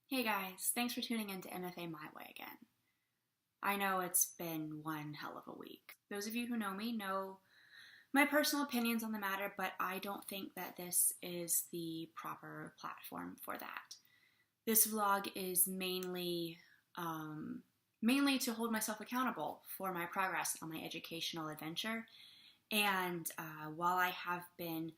Hey guys, thanks for tuning in to MFAMyWay again. I know it's been one hell of a week. Those of you who know me know my personal opinions on the matter, but I don't think that this is the proper platform for that. This vlog is mainly to hold myself accountable for my progress on my educational adventure. And while I have been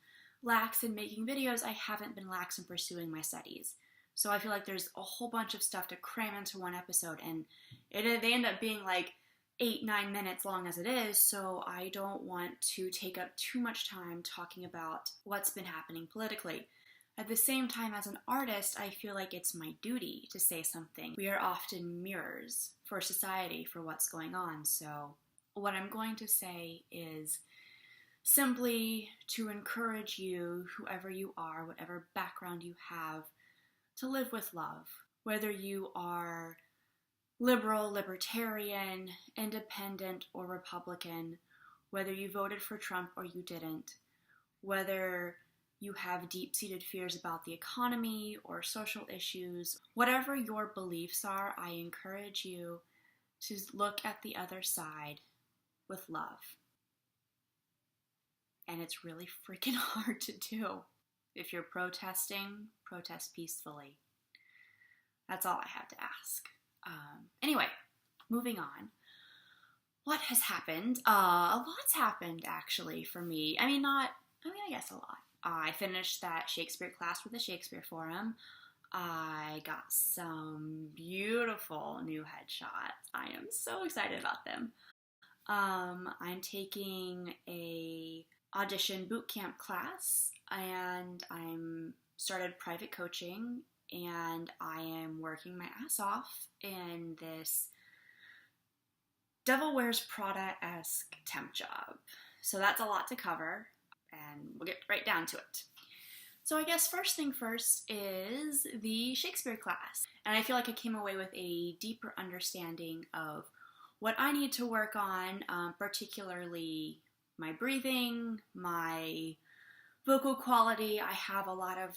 lax in making videos, I haven't been lax in pursuing my studies. So I feel like there's a whole bunch of stuff to cram into one episode, and they end up being like 8-9 minutes long as it is, so I don't want to take up too much time talking about what's been happening politically. At the same time, as an artist, I feel like it's my duty to say something. We are often mirrors for society for what's going on, so what I'm going to say is simply to encourage you, whoever you are, whatever background you have, to live with love. Whether you are liberal, libertarian, independent, or Republican, whether you voted for Trump or you didn't, whether you have deep-seated fears about the economy or social issues, whatever your beliefs are, I encourage you to look at the other side with love. And it's really freaking hard to do. If you're protesting, protest peacefully. That's all I have to ask. Anyway, moving on. What has happened? A lot's happened, actually, for me. I guess a lot. I finished that Shakespeare class with the Shakespeare Forum. I got some beautiful new headshots. I am so excited about them. I'm taking a audition bootcamp class, and I'm started private coaching, and I am working my ass off in this Devil Wears Prada-esque temp job. So that's a lot to cover, and we'll get right down to it. So I guess first thing first is the Shakespeare class. And I feel like I came away with a deeper understanding of what I need to work on, particularly my breathing, my vocal quality. I have a lot of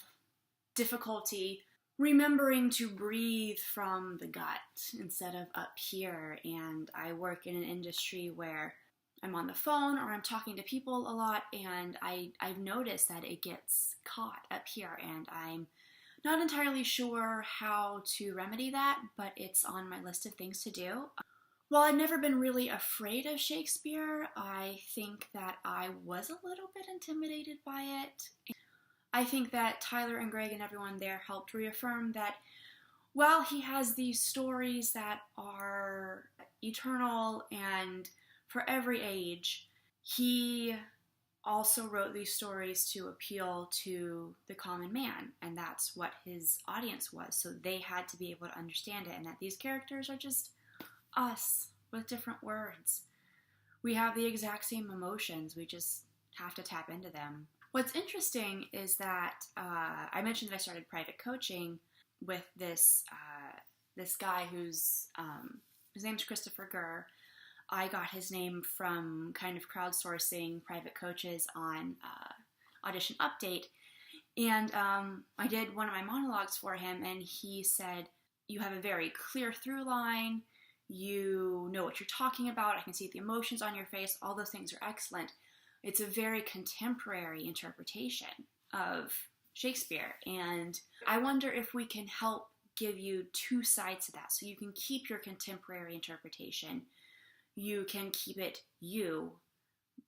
difficulty remembering to breathe from the gut instead of up here, and I work in an industry where I'm on the phone or I'm talking to people a lot, and I've noticed that it gets caught up here, and I'm not entirely sure how to remedy that, but it's on my list of things to do. While I've never been really afraid of Shakespeare, I think that I was a little bit intimidated by it. I think that Tyler and Greg and everyone there helped reaffirm that while he has these stories that are eternal and for every age, he also wrote these stories to appeal to the common man, and that's what his audience was. So they had to be able to understand it, and that these characters are just us with different words. We have the exact same emotions, we just have to tap into them. What's interesting is that I mentioned that I started private coaching with this guy who's his name's Christopher Gurr. I got his name from kind of crowdsourcing private coaches on Audition Update, and I did one of my monologues for him, and he said, "You have a very clear through line. You know what you're talking about. I can see the emotions on your face. All those things are excellent." It's a very contemporary interpretation of Shakespeare, and I wonder if we can help give you two sides to that, so you can keep your contemporary interpretation, you can keep it you,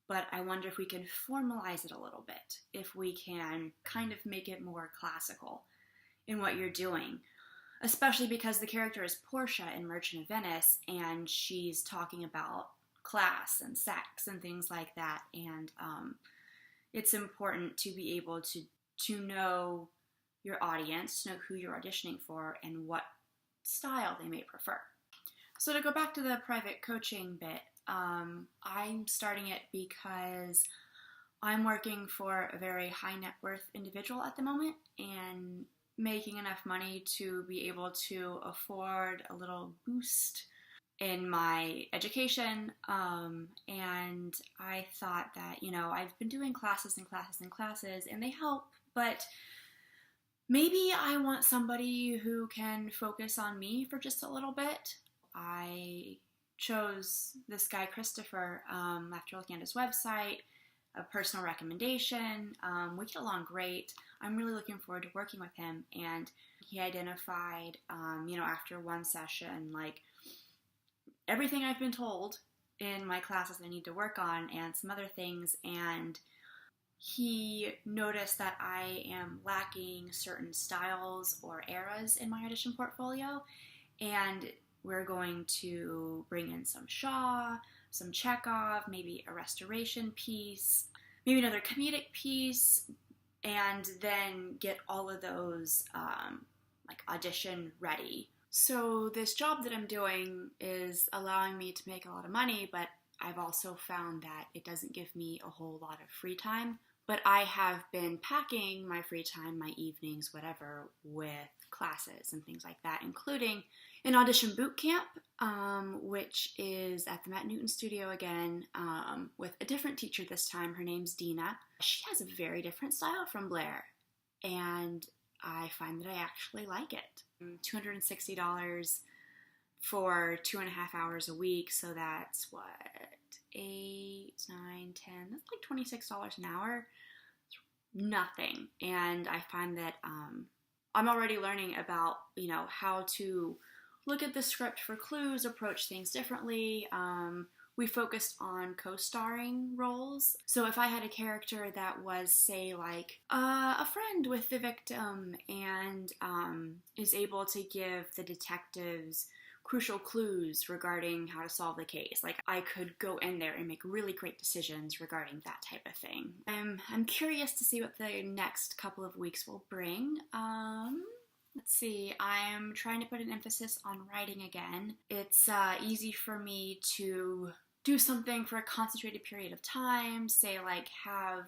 but I wonder if we can formalize it a little bit, if we can kind of make it more classical in what you're doing. Especially because the character is Portia in Merchant of Venice, and she's talking about class and sex and things like that, and it's important to be able to know your audience, to know who you're auditioning for, and what style they may prefer. So to go back to the private coaching bit, I'm starting it because I'm working for a very high net worth individual at the moment, and making enough money to be able to afford a little boost in my education, and I thought that, I've been doing classes and classes and classes, and they help, but maybe I want somebody who can focus on me for just a little bit. I chose this guy, Christopher, after looking at his website, a personal recommendation. We get along great. I'm really looking forward to working with him. And he identified, after one session, like everything I've been told in my classes I need to work on and some other things. And he noticed that I am lacking certain styles or eras in my audition portfolio. And we're going to bring in some Shaw, some Chekhov, maybe a restoration piece, maybe another comedic piece, and then get all of those audition ready. So this job that I'm doing is allowing me to make a lot of money, but I've also found that it doesn't give me a whole lot of free time. But I have been packing my free time, my evenings, whatever, with classes and things like that, including an audition boot camp, which is at the Matt Newton studio again, with a different teacher this time. Her name's Dina. She has a very different style from Blair, and I find that I actually like it. $260 for 2.5 hours a week, so that's what, 8, 9, 10, that's like $26 an hour. It's nothing. And I find that I'm already learning about, how to look at the script for clues, approach things differently. We focused on co-starring roles. So if I had a character that was, say, like a friend with the victim and is able to give the detectives crucial clues regarding how to solve the case, like I could go in there and make really great decisions regarding that type of thing. I'm curious to see what the next couple of weeks will bring. Let's see, I'm trying to put an emphasis on writing again. It's easy for me to do something for a concentrated period of time, say like have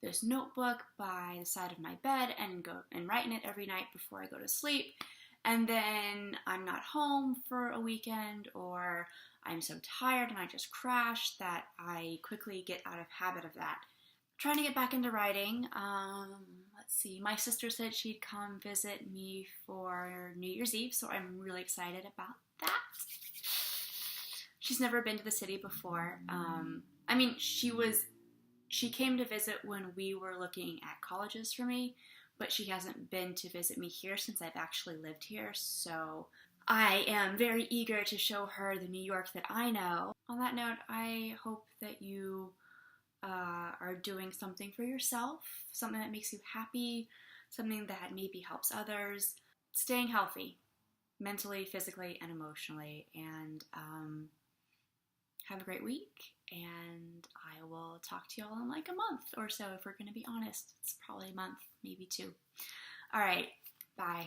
this notebook by the side of my bed and go and write in it every night before I go to sleep. And then I'm not home for a weekend, or I'm so tired and I just crash that I quickly get out of habit of that. Trying to get back into writing. Let's see, my sister said she'd come visit me for New Year's Eve, so I'm really excited about that. She's never been to the city before. She came to visit when we were looking at colleges for me, but she hasn't been to visit me here since I've actually lived here, so I am very eager to show her the New York that I know. On that note, I hope that you are doing something for yourself, something that makes you happy, something that maybe helps others, staying healthy, mentally, physically, and emotionally, and have a great week, and I will talk to y'all in like a month or so if we're going to be honest. It's probably a month, maybe 2. All right, bye.